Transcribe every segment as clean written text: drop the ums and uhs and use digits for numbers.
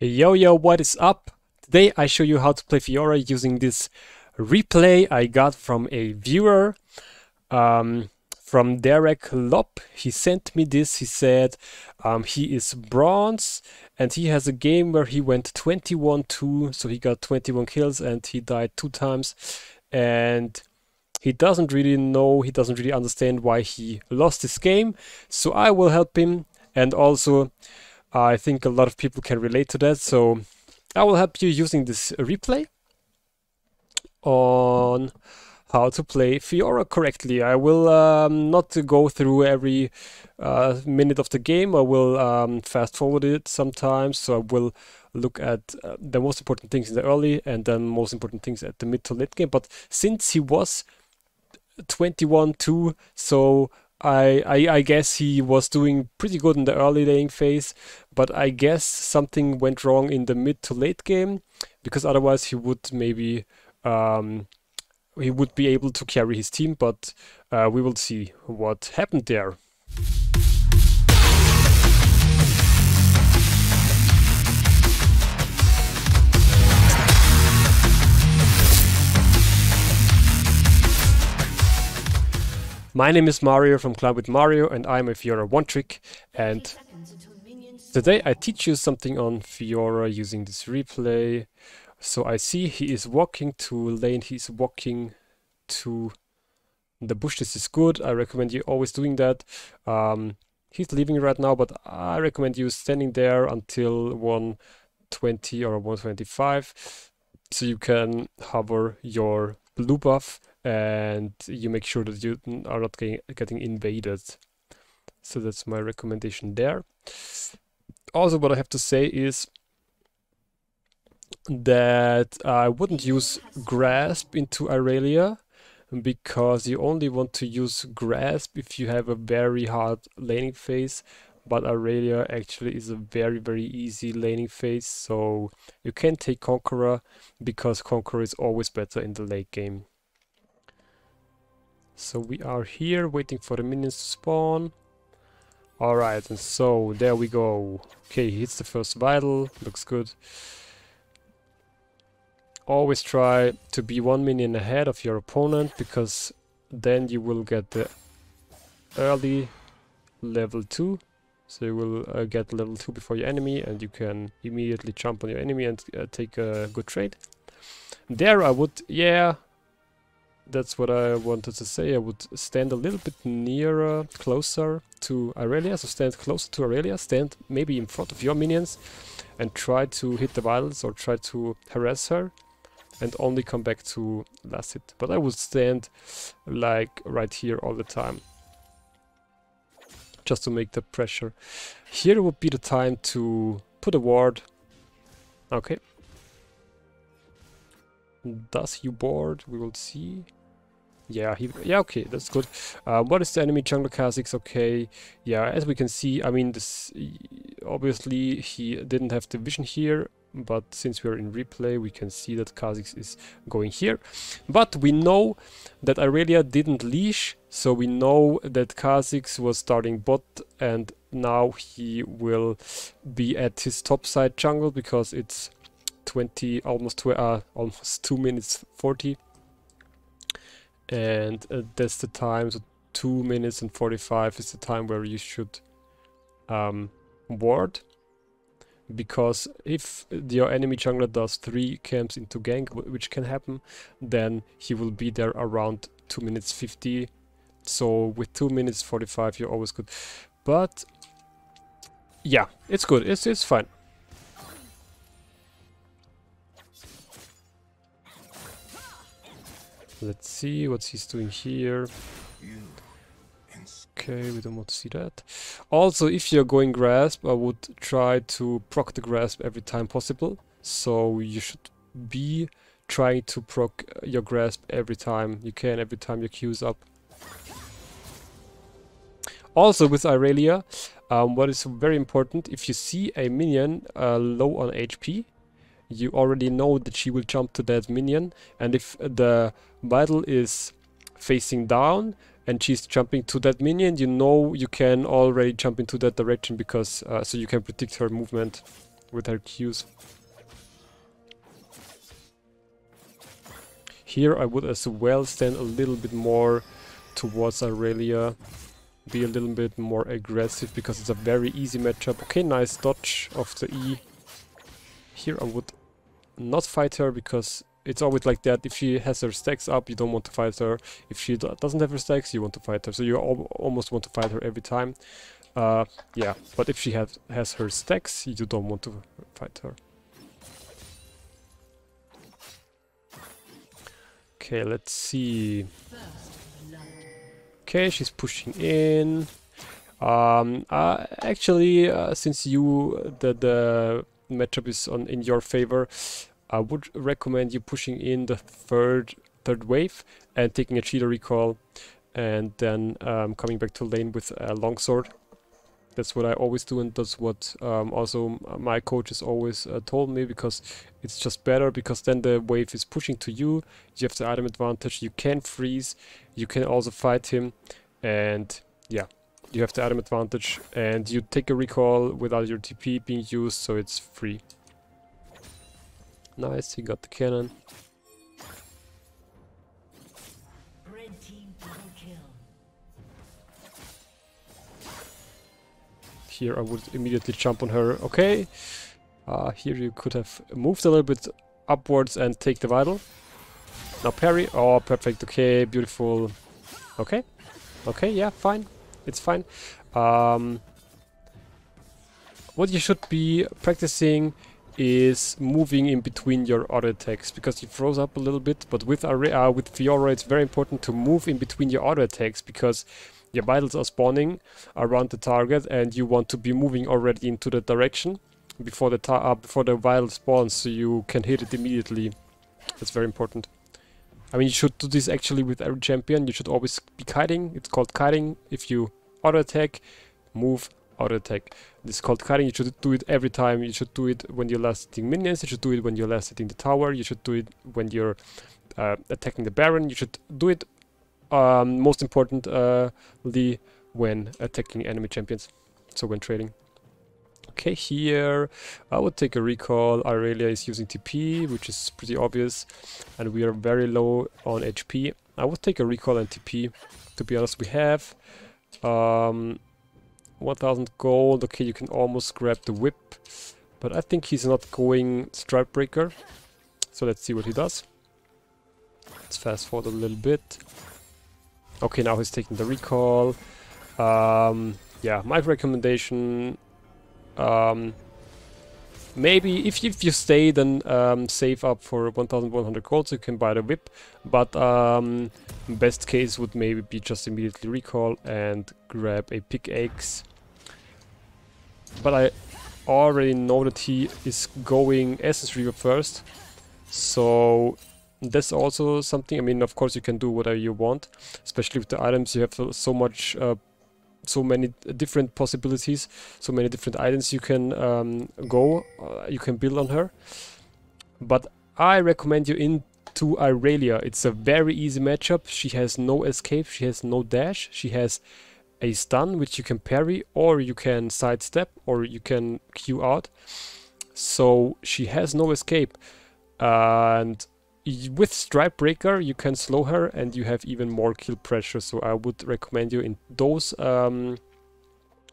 Yo yo, what is up? Today I show you how to play Fiora using this replay I got from a viewer, from Derek Lopp. He sent me this. He said he is bronze and he has a game where he went 21-2, so he got 21 kills and he died 2 times, and he doesn't really know, he doesn't really understand why he lost this game, so I will help him. And also I think a lot of people can relate to that, so I will help you using this replay on how to play Fiora correctly. I will not go through every minute of the game. I will fast forward it sometimes, so I will look at the most important things in the early and then most important things at the mid to late game. But since he was 21-2, so I guess he was doing pretty good in the early laning phase, but I guess something went wrong in the mid to late game, because otherwise he would maybe he would be able to carry his team, but we will see what happened there. My name is Mario from Climb with Mario, and I'm a Fiora one trick, and today I teach you something on Fiora using this replay. So I see he is walking to lane, he's walking to the bush. This is good. I recommend you always doing that. He's leaving right now, but I recommend you standing there until 120 or 125, so you can hover your blue buff and you make sure that you are not getting invaded. So that's my recommendation there. Also, what I have to say is that I wouldn't use Grasp into Irelia, because you only want to use Grasp if you have a very hard laning phase, but Irelia actually is a very easy laning phase, so you can take Conqueror, because Conqueror is always better in the late game. So we are here waiting for the minions to spawn. Alright, and so there we go. Okay, he hits the first vital, looks good. Always try to be 1 minion ahead of your opponent, because then you will get the early level 2. So you will get level 2 before your enemy, and you can immediately jump on your enemy and take a good trade. There I would, yeah, that's what I wanted to say. I would stand a little bit nearer, closer to Irelia. So stand closer to Irelia, stand maybe in front of your minions and try to hit the vitals or try to harass her, and only come back to last hit. But I would stand like right here all the time, just to make the pressure. Here would be the time to put a ward. Okay. Does he board? We will see. Yeah, okay, that's good. What is the enemy jungler? Kha'Zix? Okay. Yeah, as we can see, I mean, this obviously he didn't have the vision here, but since we're in replay, we can see that Kha'Zix is going here. But we know that Irelia didn't leash, so we know that Kha'Zix was starting bot, and now he will be at his top side jungle, because it's 20, almost 2 minutes 40, and that's the time. So 2 minutes and 45 is the time where you should ward, because if your enemy jungler does 3 camps into gank, which can happen, then he will be there around 2 minutes 50. So with 2 minutes 45 you're always good. But yeah, it's good, it's fine. Let's see what he's doing here. Okay, we don't want to see that. Also, if you're going Grasp, I would try to proc the Grasp every time possible. So you should be trying to proc your Grasp every time you can, every time your Q is up. Also with Irelia, what is very important, if you see a minion low on HP, you already know that she will jump to that minion, and if the vital is facing down and she's jumping to that minion, you know you can already jump into that direction, because so you can predict her movement with her Qs. Here I would as well stand a little bit more towards Aurelia. Be a little bit more aggressive because it's a very easy matchup. Okay, nice dodge of the E. Here I would not fight her because it's always like that. If she has her stacks up, you don't want to fight her. If she doesn't have her stacks, you want to fight her. So you almost want to fight her every time. Yeah, but if she has her stacks, you don't want to fight her. Okay, let's see. Okay, she's pushing in. Actually, since the matchup is in your favor, I would recommend you pushing in the third wave and taking a cheetah recall, and then coming back to lane with a longsword. That's what I always do, and that's what also my coaches always told me, because it's just better, because then the wave is pushing to you, you have the item advantage, you can freeze, you can also fight him, and yeah, you have the item advantage, and you take a recall without your TP being used, so it's free. Nice, he got the cannon. Here I would immediately jump on her. Okay, here you could have moved a little bit upwards and take the vital. Now parry. Oh, perfect. Okay, beautiful. Okay, okay, yeah, fine. It's fine. What you should be practicing is moving in between your auto attacks, because you froze up a little bit. But with Fiora, it's very important to move in between your auto attacks, because your vitals are spawning around the target, and you want to be moving already into the direction before the vital spawns, so you can hit it immediately. That's very important. I mean, you should do this actually with every champion. You should always be kiting. It's called kiting. If you auto attack, move, auto attack. This is called kiting. You should do it every time. You should do it when you're last hitting minions. You should do it when you're last hitting the tower. You should do it when you're attacking the Baron. You should do it most importantly when attacking enemy champions, so when trading. Okay, here I would take a recall. Aurelia is using TP, which is pretty obvious, and we are very low on HP. I would take a recall and TP. To be honest, we have 1000 gold. Okay, you can almost grab the whip, but I think he's not going Stripe Breaker, so let's see what he does. Let's fast forward a little bit. Okay, now he's taking the recall. Yeah, my recommendation, maybe if you stay, then save up for 1100 gold so you can buy the whip. But best case would maybe be just immediately recall and grab a pickaxe. But I already know that he is going Essence Reaver first, so that's also something. I mean, of course you can do whatever you want, especially with the items. You have so many different possibilities, so many different items you can you can build on her. But I recommend you into Aurelia. It's a very easy matchup. She has no escape, she has no dash, she has a stun which you can parry, or you can sidestep, or you can Q out. So she has no escape, and with Stripe Breaker you can slow her and you have even more kill pressure. So I would recommend you in those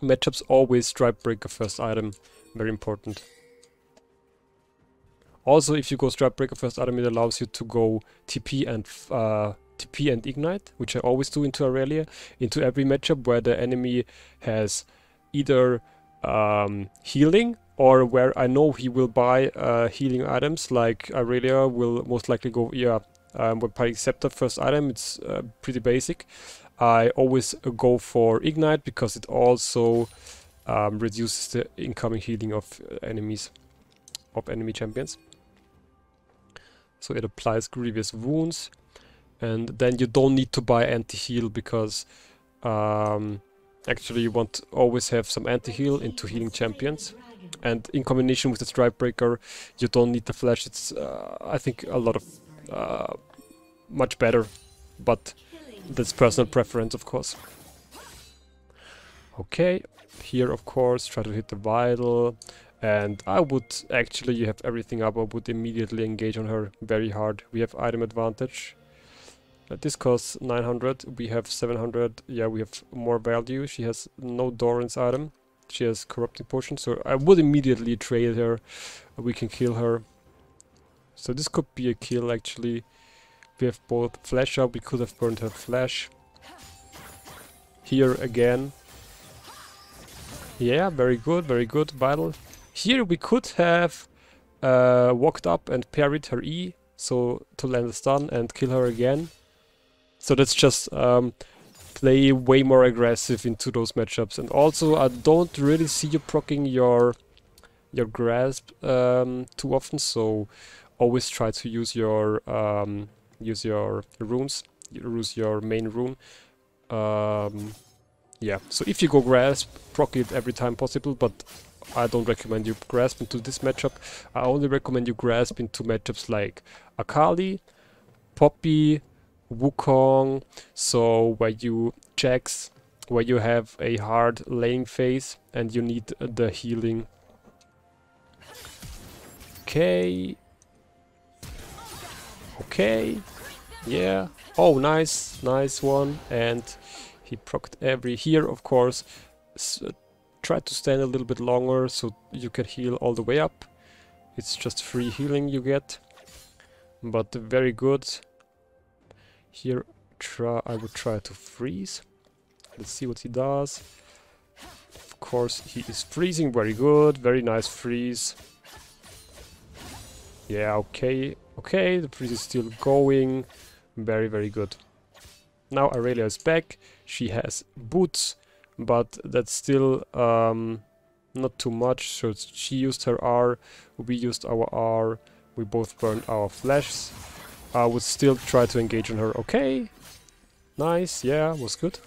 matchups always Stripe Breaker first item. Very important. Also, if you go Stripe Breaker first item, it allows you to go TP and Ignite, which I always do into Aurelia, into every matchup where the enemy has either healing, or where I know he will buy healing items. Like Aurelia will most likely go, yeah, with Pyric Scepter first item. It's pretty basic. I always go for Ignite because it also reduces the incoming healing of enemies, of enemy champions. So it applies grievous wounds, and then you don't need to buy anti-heal, because actually you want to always have some anti-heal into healing champions. And in combination with the Stripe Breaker, you don't need the flash. It's, I think, a lot of much better, but that's personal preference, of course. Okay, here, of course, try to hit the vital. And I would actually, you have everything up, I would immediately engage on her very hard. We have item advantage. This costs 900, we have 700, yeah, we have more value. She has no Doran's item, she has corrupting potion, so I would immediately trade her. We can kill her. So this could be a kill actually. We have both flash up, we could have burned her flash. Here again. Yeah, very good, vital. Here we could have walked up and parried her E, so to land a stun and kill her again. So that's just play way more aggressive into those matchups. And also I don't really see you proccing your grasp too often, so always try to use your runes, use your main rune. Yeah, so if you go grasp, proc it every time possible, but I don't recommend you grasp into this matchup. I only recommend you grasp into matchups like Akali, Poppy, Wukong, so where you Jax, where you have a hard laning phase and you need the healing. Okay. Okay. Yeah. Oh, nice. Nice one. And he procced every... Here, of course, try to stand a little bit longer so you can heal all the way up. It's just free healing you get. But very good. Here, I would try to freeze. Let's see what he does. Of course, he is freezing. Very good. Very nice freeze. Yeah, okay. Okay, the freeze is still going. Very, very good. Now Aurelia is back. She has boots, but that's still not too much. So she used her R, we used our R, we both burned our flashes. I would still try to engage on her. Okay, nice, yeah, was good.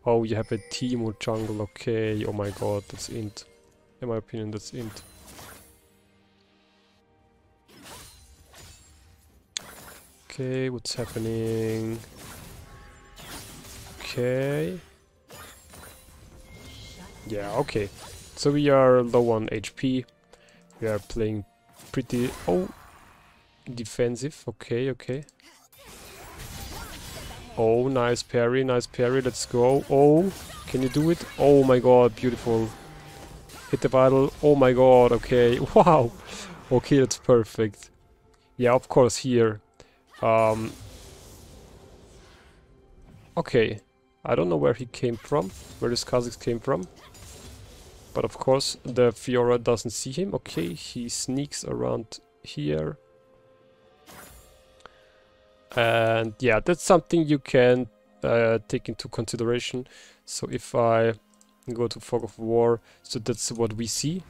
Oh, you have a Teemo jungle, okay, oh my god, that's int. In my opinion, that's int. Okay, what's happening? Okay. Yeah, okay. So we are low on HP. We are playing pretty... Oh! Defensive. Okay, okay. Oh, nice parry, let's go. Oh, can you do it? Oh my god, beautiful. Hit the vital. Oh my god, okay. Wow! Okay, that's perfect. Yeah, of course, here. Okay, I don't know where he came from, where this Kha'Zix came from. But of course, the Fiora doesn't see him. Okay, he sneaks around here. And yeah, that's something you can take into consideration. So if I go to Fog of War, so that's what we see.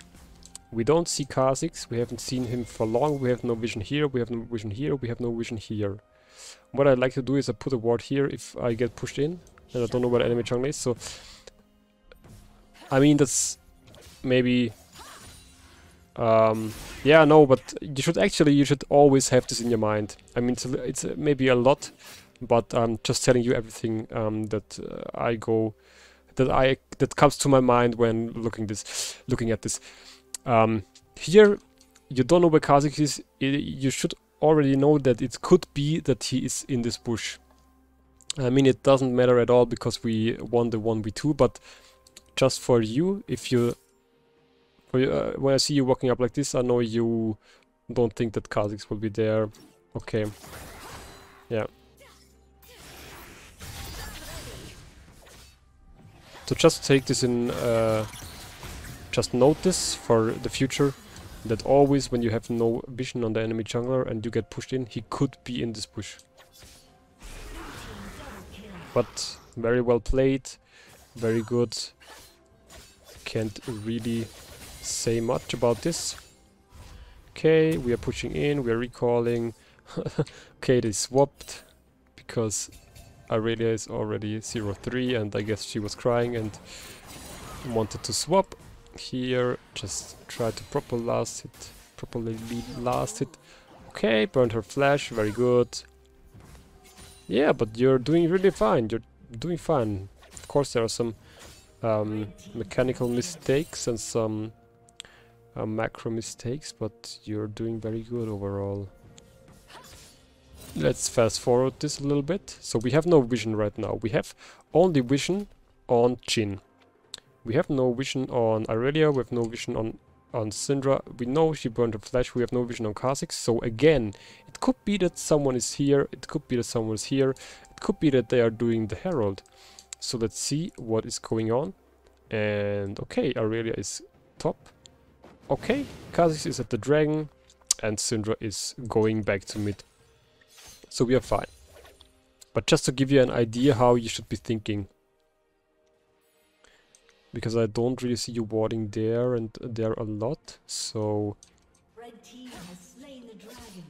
We don't see Kha'Zix, we haven't seen him for long, we have no vision here, we have no vision here, we have no vision here. What I'd like to do is I put a ward here if I get pushed in, and I don't know where the enemy jungle is, so... I mean, that's maybe... yeah, no, but you should always have this in your mind. I mean, it's maybe a lot, but I'm just telling you everything that that comes to my mind when looking at this. Here, you don't know where Kha'Zix is. You should already know that it could be that he is in this bush. I mean, it doesn't matter at all because we won the 1v2, but just for you, if you... when I see you walking up like this, I know you don't think that Kha'Zix will be there. Okay. Yeah. So just take this in... just note this for the future, that always when you have no vision on the enemy jungler and you get pushed in, he could be in this bush. But very well played, very good. Can't really say much about this. Okay, we are pushing in, we are recalling. Okay, they swapped because Aurelia is already 0-3 and I guess she was crying and wanted to swap. Here, just try to properly last it. Okay, burned her flash, very good. Yeah, but you're doing really fine, you're doing fine. Of course there are some mechanical mistakes and some macro mistakes, but you're doing very good overall. Let's fast forward this a little bit. So we have no vision right now. We have only vision on Jhin. We have no vision on Irelia. We have no vision on Syndra. We know she burned her flesh. We have no vision on Kha'Zix. So again, it could be that someone is here. It could be that someone is here. It could be that they are doing the Herald. So let's see what is going on. And okay, Irelia is top. Okay, Kha'Zix is at the dragon. And Syndra is going back to mid. So we are fine. But just to give you an idea how you should be thinking. Because I don't really see you warding there and there a lot. So Red team has slain the dragon.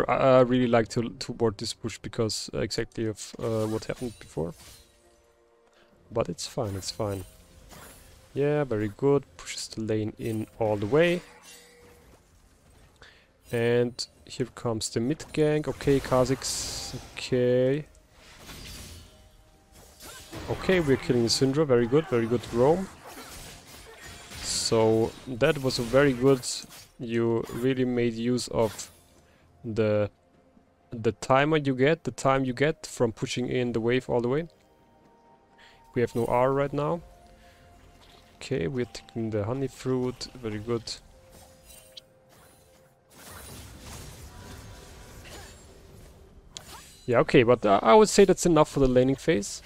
I really like to ward this push because exactly of what happened before. But it's fine, it's fine. Yeah, very good. Pushes the lane in all the way. And here comes the mid gank. Okay, Kha'Zix. Okay. Okay, we're killing the Syndra. Very good roam. So that was a very good. You really made use of the timer you get, the time you get from pushing in the wave all the way. We have no R right now. Okay, we're taking the honey fruit. Very good. Yeah, okay, but I would say that's enough for the laning phase.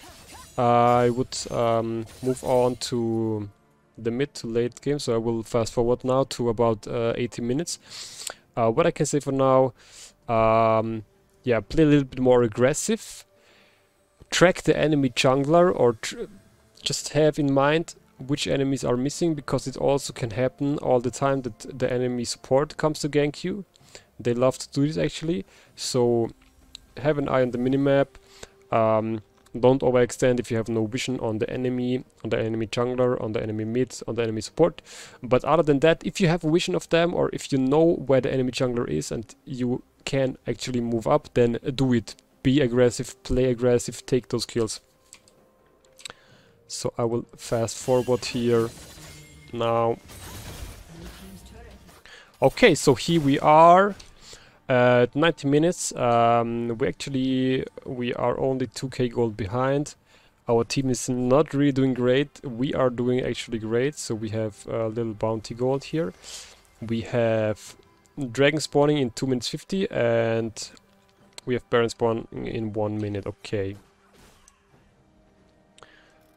I would move on to the mid to late game, so I will fast forward now to about 80 minutes. What I can say for now, yeah, play a little bit more aggressive. Track the enemy jungler, or just have in mind which enemies are missing, because it also can happen all the time that the enemy support comes to gank you. They love to do this actually, so have an eye on the minimap. Don't overextend if you have no vision on the enemy jungler, on the enemy mid, on the enemy support. But other than that, if you have a vision of them, or if you know where the enemy jungler is and you can actually move up, then do it. Be aggressive, play aggressive, take those kills. So I will fast forward here now. Okay, so here we are. 90 minutes. We are only 2k gold behind. Our team is not really doing great. We are doing actually great. So we have a little bounty gold here. We have dragon spawning in 2 minutes 50, and we have baron spawning in 1 minute. Okay.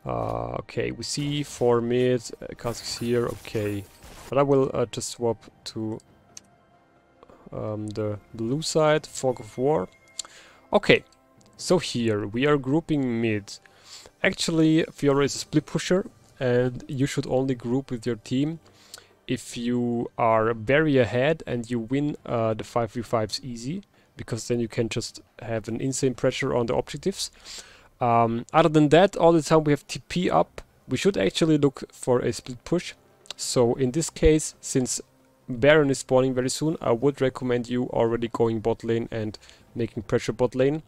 Okay, we see 4 mid, Kha'Zix here. Okay, but I will just swap to the blue side, Fog of War. Okay, so here we are grouping mid. Actually, Fiora is a split pusher, and you should only group with your team if you are very ahead and you win the 5v5s easy, because then you can just have an insane pressure on the objectives. Other than that, all the time we have TP up. We should actually look for a split push. So in this case, since Baron is spawning very soon, I would recommend you already going bot lane and making pressure bot lane.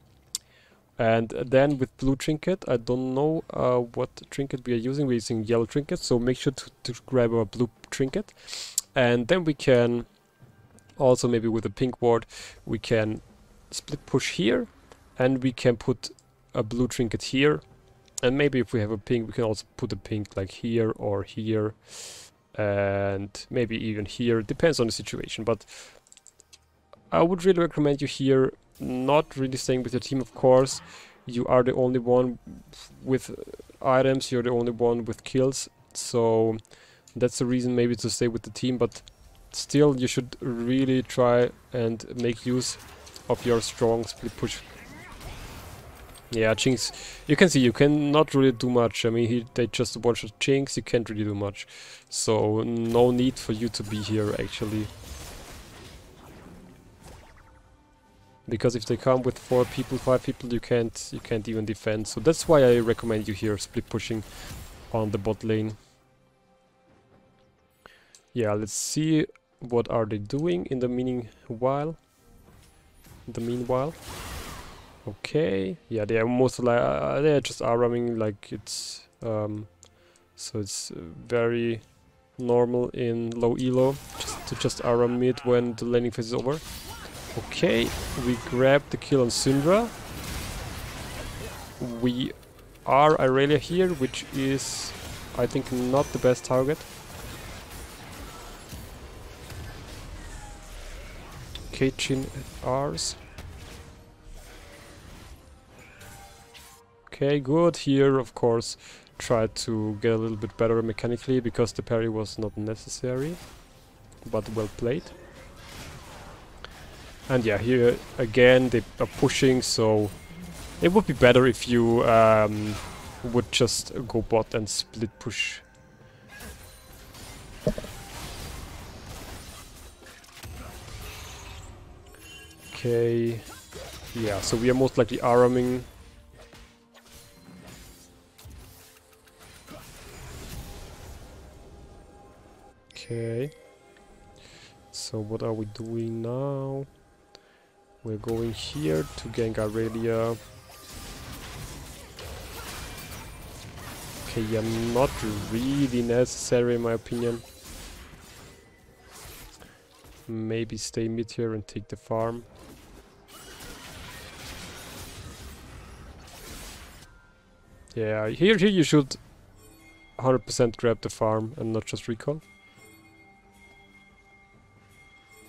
And then with blue trinket, I don't know what trinket we are using. We're using yellow trinket, so make sure to grab a blue trinket. And then we can also, maybe with a pink ward, we can split push here, and we can put a blue trinket here. And maybe if we have a pink, we can also put a pink like here or here. And maybe even here, it depends on the situation. But I would really recommend you here not really staying with your team, of course. You are the only one with items, you're the only one with kills, so that's the reason maybe to stay with the team. But still, you should really try and make use of your strong split push. Yeah, Jinx, you can see you cannot really do much. I mean, they just watch Jinx, you can't really do much. So no need for you to be here actually. Because if they come with 4 people, 5 people, you can't even defend. So that's why I recommend you here split pushing on the bot lane. Yeah, let's see what are they doing in the meanwhile. Okay, yeah, they are most like they are just RMing like it's so it's very normal in low elo just RM mid when the laning phase is over. Okay, we grab the kill on Syndra. We are Irelia here, which is I think not the best target. Okay, Chin R's. Okay, good. Here, of course, try to get a little bit better mechanically because the parry was not necessary, but well played. And yeah, here again they are pushing, so it would be better if you would just go bot and split push. Okay, yeah, so we are most likely RMing. Okay, so what are we doing now? We're going here to gank Aurelia. Okay, yeah, not really necessary in my opinion. Maybe stay mid here and take the farm. Yeah, here you should 100% grab the farm and not just recall.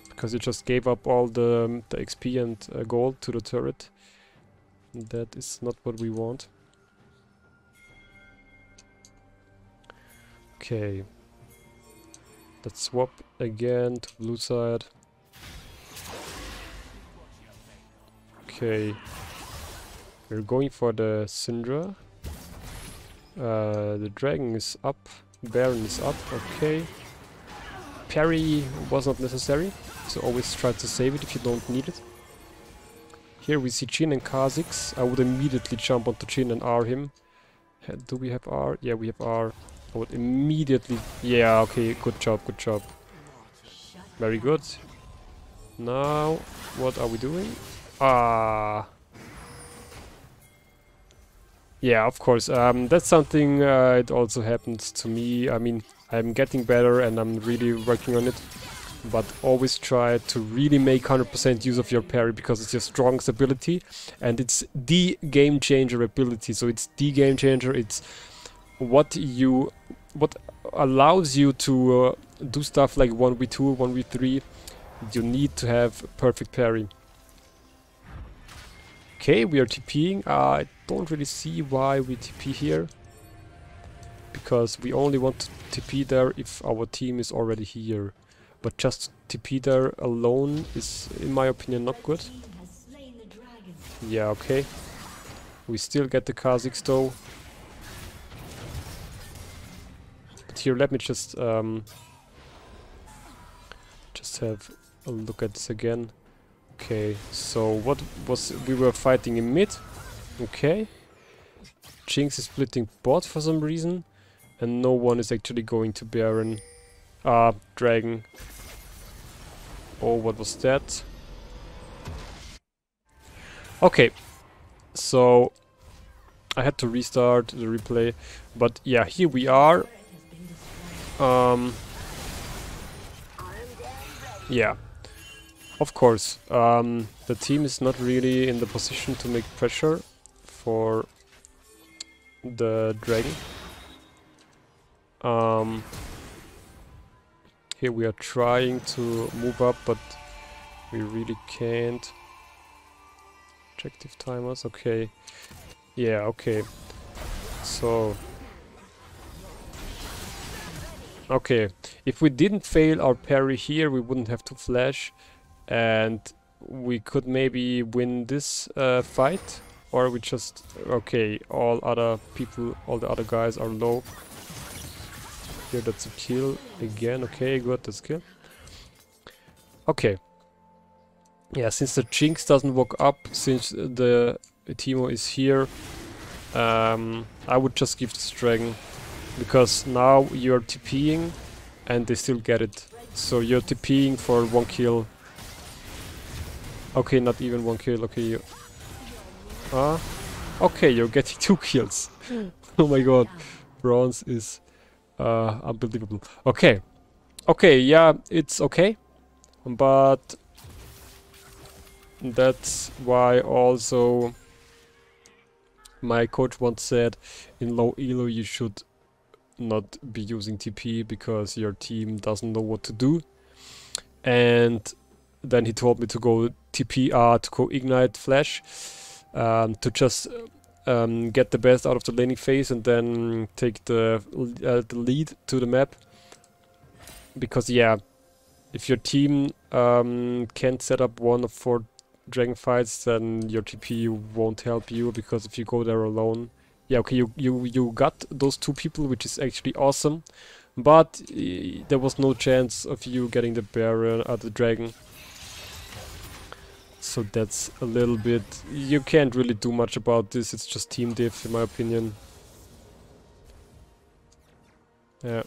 Because you just gave up all the XP and gold to the turret. That is not what we want. Okay. Let's swap again to blue side. Okay. We're going for the Syndra. The dragon is up. Baron is up. Okay. Parry was not necessary, so always try to save it if you don't need it. Here we see Jhin and Kha'Zix. I would immediately jump onto Jhin and R him. Do we have R? Yeah, we have R. I would immediately... Yeah, okay, good job, good job. Very good. Now, what are we doing? Ah... Yeah, of course. That's something it also happens to me. I mean, I'm getting better and I'm really working on it. But always try to really make 100% use of your parry because it's your strongest ability and it's the game changer ability. So it's the game changer. It's what allows you to do stuff like 1v2, 1v3. You need to have perfect parry. Okay, we are TPing. I don't really see why we TP here. Because we only want to TP there if our team is already here. But just TP there alone is, in my opinion, not good. Yeah, okay. We still get the Kha'Zix though. But here, let me just have a look at this again. Okay, so what was... We were fighting in mid. Okay. Jinx is splitting bot for some reason. And no one is actually going to Baron. Dragon. Oh, what was that? Okay. So... I had to restart the replay. But yeah, here we are. Yeah. Of course, the team is not really in the position to make pressure for the dragon. Here we are trying to move up, but we really can't. Objective timers, okay. Yeah, okay. So... Okay, if we didn't fail our parry here, we wouldn't have to flash. And we could maybe win this fight, or we just... Okay, all other people, all the other guys are low. Here, that's a kill again. Okay, good, that's kill. Okay. Yeah, since the Jinx doesn't walk up, since the Teemo is here, I would just give this dragon. Because now you're TPing and they still get it. So you're TPing for 1 kill. Okay, not even 1 kill, okay. Okay, you're getting 2 kills. Oh my god. Bronze is unbelievable. Okay. Okay, yeah, it's okay. But that's why also my coach once said in low elo you should not be using TP because your team doesn't know what to do. And then he told me to go TP, to go Ignite Flash, to just get the best out of the laning phase and then take the lead to the map. Because yeah, if your team can't set up 1 of 4 dragon fights, then your TP won't help you, because if you go there alone, yeah, okay, you got those 2 people, which is actually awesome, but there was no chance of you getting the Baron or the dragon. So that's a little bit, you can't really do much about this. It's just team diff, in my opinion. Yeah.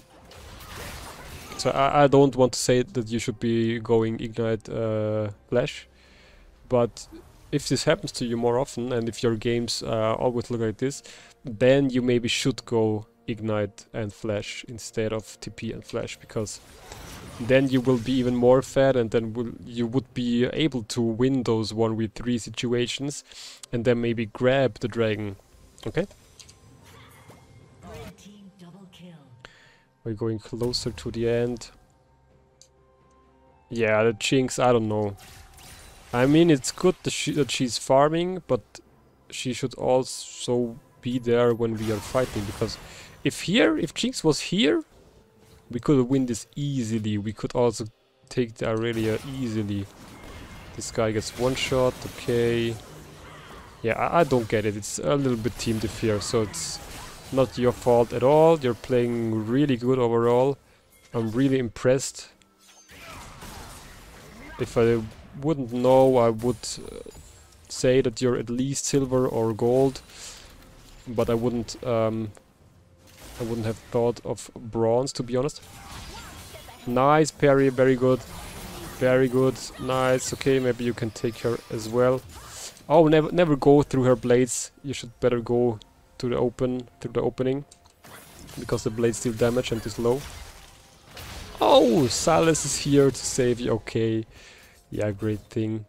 So I don't want to say that you should be going Ignite Flash, but if this happens to you more often, and if your games always look like this, then you maybe should go Ignite and Flash instead of TP and Flash, because then you will be even more fed, and then you would be able to win those 1v3 situations, and then maybe grab the dragon. Okay? Red team double kill. We're going closer to the end. Yeah, the Jinx, I don't know. I mean, it's good that she's farming, but she should also be there when we are fighting, because if Jinx was here, we could win this easily. We could also take the Aurelia easily. This guy gets 1 shot, okay. Yeah, I don't get it. It's a little bit team diff here, so it's not your fault at all. You're playing really good overall. I'm really impressed. If I wouldn't know, I would say that you're at least silver or gold, but I wouldn't have thought of bronze, to be honest. Nice parry, very good. Very good, nice. Okay, maybe you can take her as well. Oh, never go through her blades. You should better go to the opening, because the blades deal damage and is low. Oh, Silas is here to save you. Okay, yeah, great thing.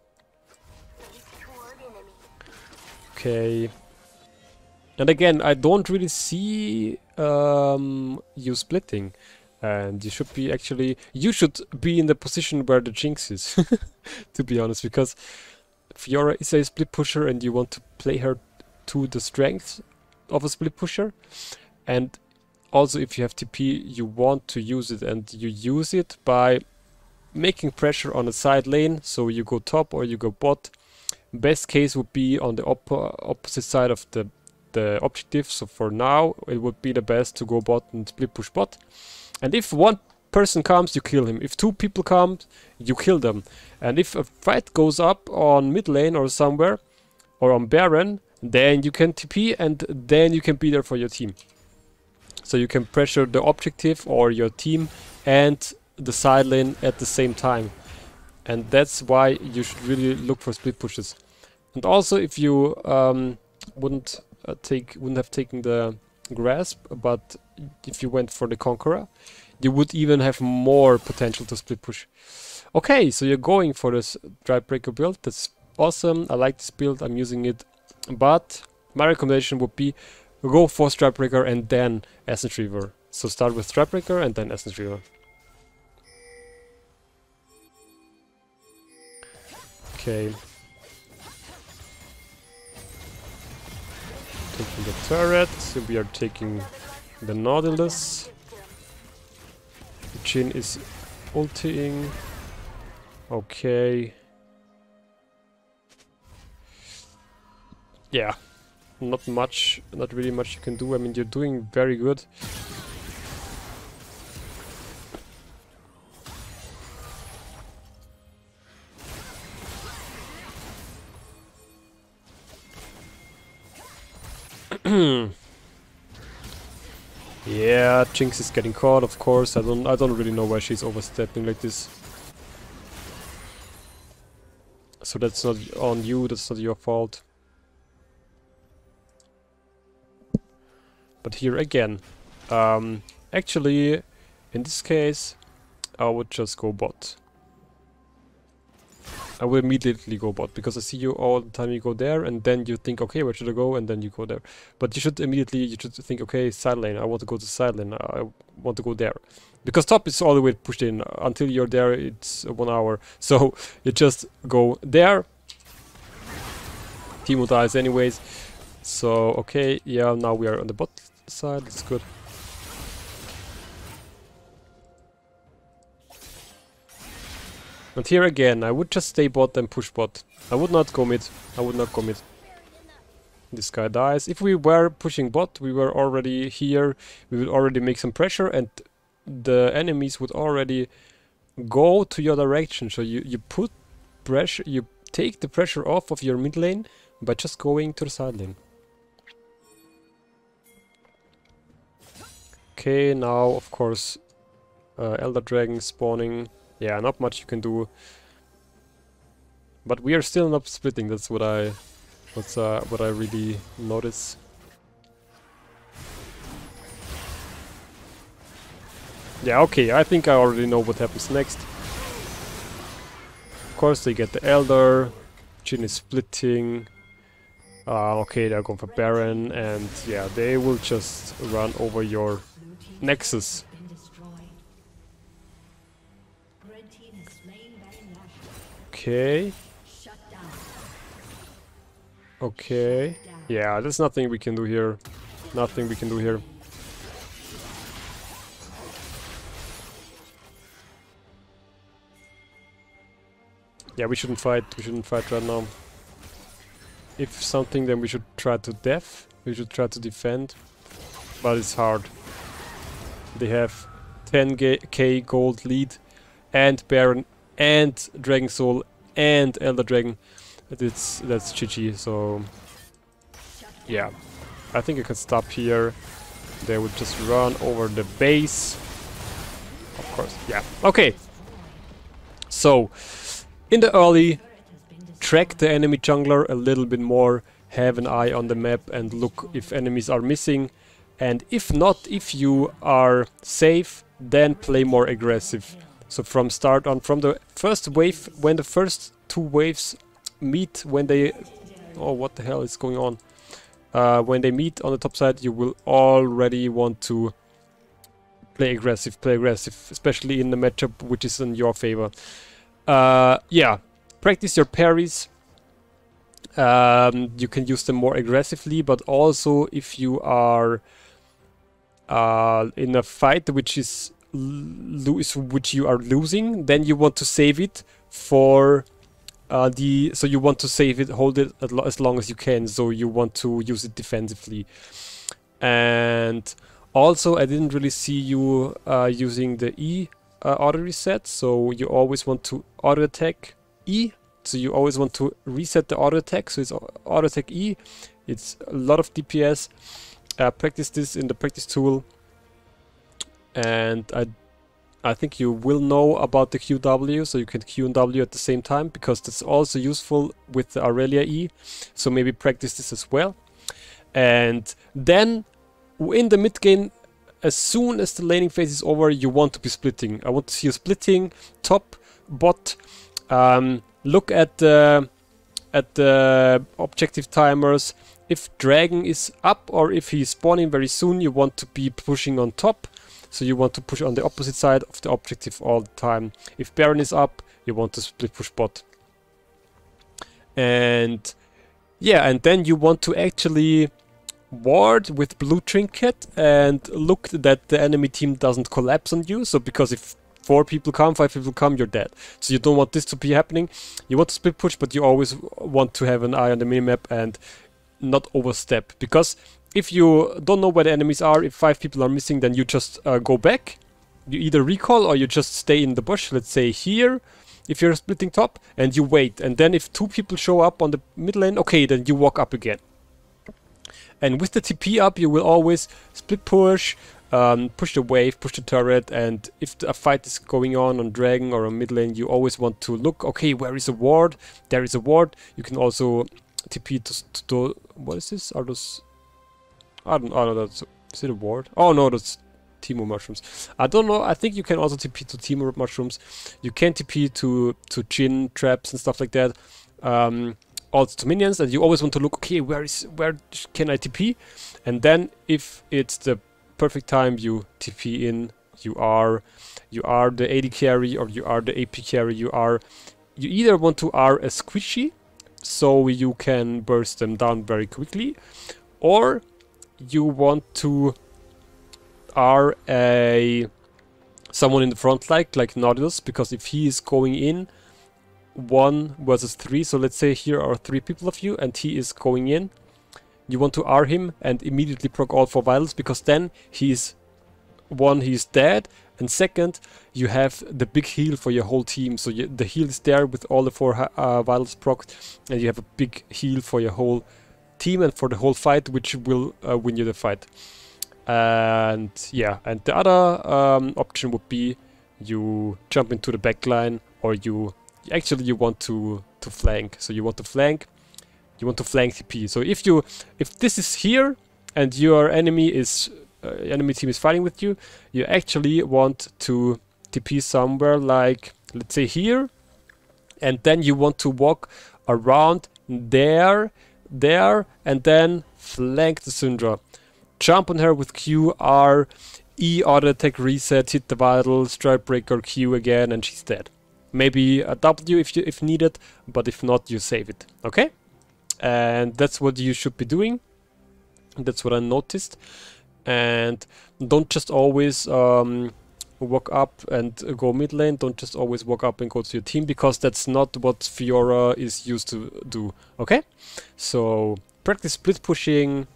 Okay. And again, I don't really see you splitting. And you should be you should be in the position where the Jinx is, to be honest, because Fiora is a split pusher and you want to play her to the strength of a split pusher. And also, if you have TP, you want to use it, and you use it by making pressure on a side lane, so you go top or you go bot. Best case would be on the opposite side of the objective, so for now it would be the best to go bot and split push bot. And if 1 person comes, you kill him. If 2 people come, you kill them. And if a fight goes up on mid lane or somewhere, or on Baron, then you can TP, and then you can be there for your team. So you can pressure the objective or your team and the side lane at the same time. And that's why you should really look for split pushes. And also, if you wouldn't have taken the grasp, but if you went for the Conqueror, you would even have more potential to split push. Okay, so you're going for this Drive Breaker build. That's awesome. I like this build. I'm using it. But my recommendation would be go for Strap Breaker and then Essence Reaver. So start with Strap Breaker and then Essence Reaver. Okay. Taking the turret, so we are taking the Nautilus. Jhin is ulting. Okay. Yeah. Not really much you can do. I mean, you're doing very good. Yeah, Jinx is getting caught, of course. I don't really know why she's overstepping like this. So that's not on you, that's not your fault. But here again, actually, in this case, I would just go bot. I will immediately go bot because I see you all the time you go there and then you think, okay, where should I go? And then you go there. But you should think, okay, side lane, I want to go to side lane, I want to go there. Because top is all the way pushed in. Until you're there, it's 1 hour. So you just go there. Teemo dies anyways. So, okay, yeah, now we are on the bot side, that's good. And here again, I would just stay bot and push bot. I would not go mid. I would not go mid. This guy dies. If we were pushing bot, we were already here. We would already make some pressure and the enemies would already go to your direction. So you put pressure, you take the pressure off of your mid lane by just going to the side lane. Okay, now of course Elder Dragon spawning. Yeah, not much you can do. But we are still not splitting, that's what I really notice. Yeah, okay, I think I already know what happens next. Of course they get the Elder, Jhin is splitting. Okay, they're going for Baron, and yeah, they will just run over your Nexus. Okay. Okay. Yeah, there's nothing we can do here. Nothing we can do here. Yeah, we shouldn't fight. We shouldn't fight right now. If something, then we should try to def. We should try to defend. But it's hard. They have 10k gold lead and Baron and Dragon Soul and Elder Dragon. That's GG, so yeah. I think I can stop here. They would just run over the base. Of course, yeah. Okay. So, in the early, track the enemy jungler a little bit more, have an eye on the map and look if enemies are missing. And if not, if you are safe, then play more aggressive. So from start on, from the first wave, when the first two waves meet, when they... Oh, what the hell is going on? When they meet on the top side, you will already want to play aggressive, especially in the matchup which is in your favor. Yeah, practice your parries. You can use them more aggressively, but also if you are in a fight which you are losing, then you want to save it for so you want to save it, hold it as long as you can, so you want to use it defensively. And also I didn't really see you using the E auto reset, so you always want to auto attack E, so you always want to reset the auto attack, so it's auto attack E. It's a lot of DPS. Practice this in the practice tool, and I think you will know about the QW, so you can Q and W at the same time, because that's also useful with the Aurelia E, so maybe practice this as well. And then in the mid game, as soon as the laning phase is over, you want to be splitting. I want to see you splitting top, bot. Look at the objective timers. If Dragon is up or if he's spawning very soon, you want to be pushing on top. So you want to push on the opposite side of the objective all the time. If Baron is up, you want to split push bot. And yeah, and then you want to actually ward with blue trinket and look that the enemy team doesn't collapse on you. So because if 4 people come, 5 people come, you're dead. So you don't want this to be happening. You want to split push, but you always want to have an eye on the minimap and not overstep. Because if you don't know where the enemies are, if 5 people are missing, then you just go back. You either recall or you just stay in the bush, let's say here, if you're splitting top, and you wait. And then if 2 people show up on the mid lane, okay, then you walk up again. And with the TP up, you will always split push, push the wave, push the turret, and if a fight is going on Dragon or on mid lane, you always want to look, okay, where is a ward? There is a ward. You can also TP to what is this? Are those... I don't know, that's Is it a ward? Oh no, that's Teemo mushrooms. I don't know. I think you can also TP to Teemo mushrooms. You can TP to Jhin traps and stuff like that. Also to minions, and you always want to look. Okay, where can I TP? And then if it's the perfect time, you TP in. You are the AD carry or you are the AP carry. You either want to R a squishy, so you can burst them down very quickly, or you want to are someone in the front like Nautilus, because if he is going in 1 versus 3, so let's say here are 3 people of you and he is going in, you want to R him and immediately proc all 4 vitals, because then he's dead, and second, you have the big heal for your whole team. So the heal is there with all the 4 vitals procced, and you have a big heal for your whole team and for the whole fight, which will win you the fight. And yeah, and the other option would be you jump into the back line, or you want to flank. So you want to flank TP. So if this is here and your enemy team is fighting with you, you actually want to TP somewhere like, let's say here, and then you want to walk around there, and then flank the Syndra. Jump on her with Q, R, E, auto attack, reset, hit the vital, strike breaker, Q again, and she's dead. Maybe a W if needed, but if not, you save it. Okay? And that's what you should be doing. That's what I noticed. And don't just always walk up and go mid lane. Don't just always walk up and go to your team, because that's not what Fiora is used to do. Okay? So practice split pushing.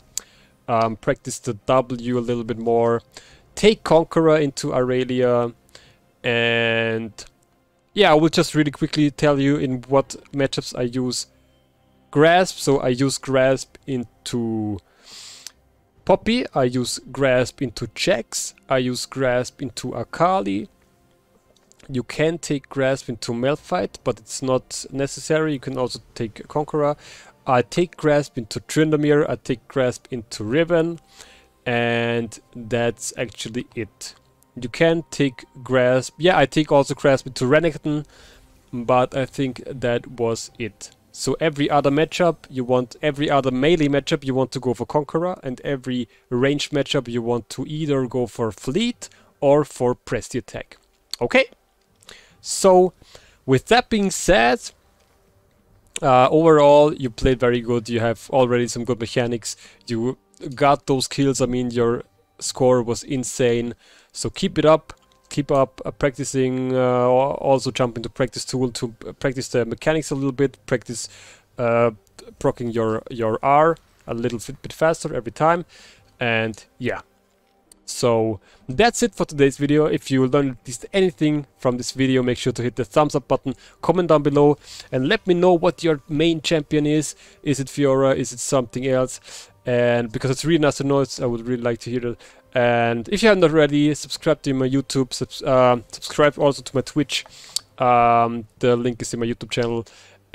Practice the W a little bit more. Take Conqueror into Aurelia, and yeah, I will just really quickly tell you in what matchups I use Grasp. So I use Grasp into Poppy, I use Grasp into Jax, I use Grasp into Akali. You can take Grasp into Malphite, but it's not necessary. You can also take Conqueror. I take Grasp into Tryndamere, I take Grasp into Riven, and that's actually it. You can take Grasp, yeah, I take also Grasp into Renekton, but I think that was it. So every other matchup, every other melee matchup, you want to go for Conqueror, and every ranged matchup, you want to either go for Fleet or for Press the Attack. Okay? So, with that being said, overall, you played very good. You have already some good mechanics. You got those kills. I mean, your score was insane. So keep it up. Keep up practicing. Also jump into practice tool to practice the mechanics a little bit. Practice proccing your R a little bit faster every time. And yeah. So that's it for today's video. If you learned at least anything from this video, make sure to hit the thumbs up button, comment down below, and let me know what your main champion is. Is it Fiora? Is it something else? And because it's really nice to know, I would really like to hear it. And if you haven't already, subscribe to my YouTube, subscribe also to my Twitch. The link is in my YouTube channel.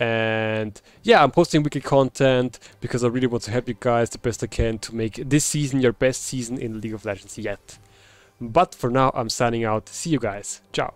And yeah, I'm posting weekly content because I really want to help you guys the best I can to make this season your best season in League of Legends yet. But for now, I'm signing out. See you guys. Ciao.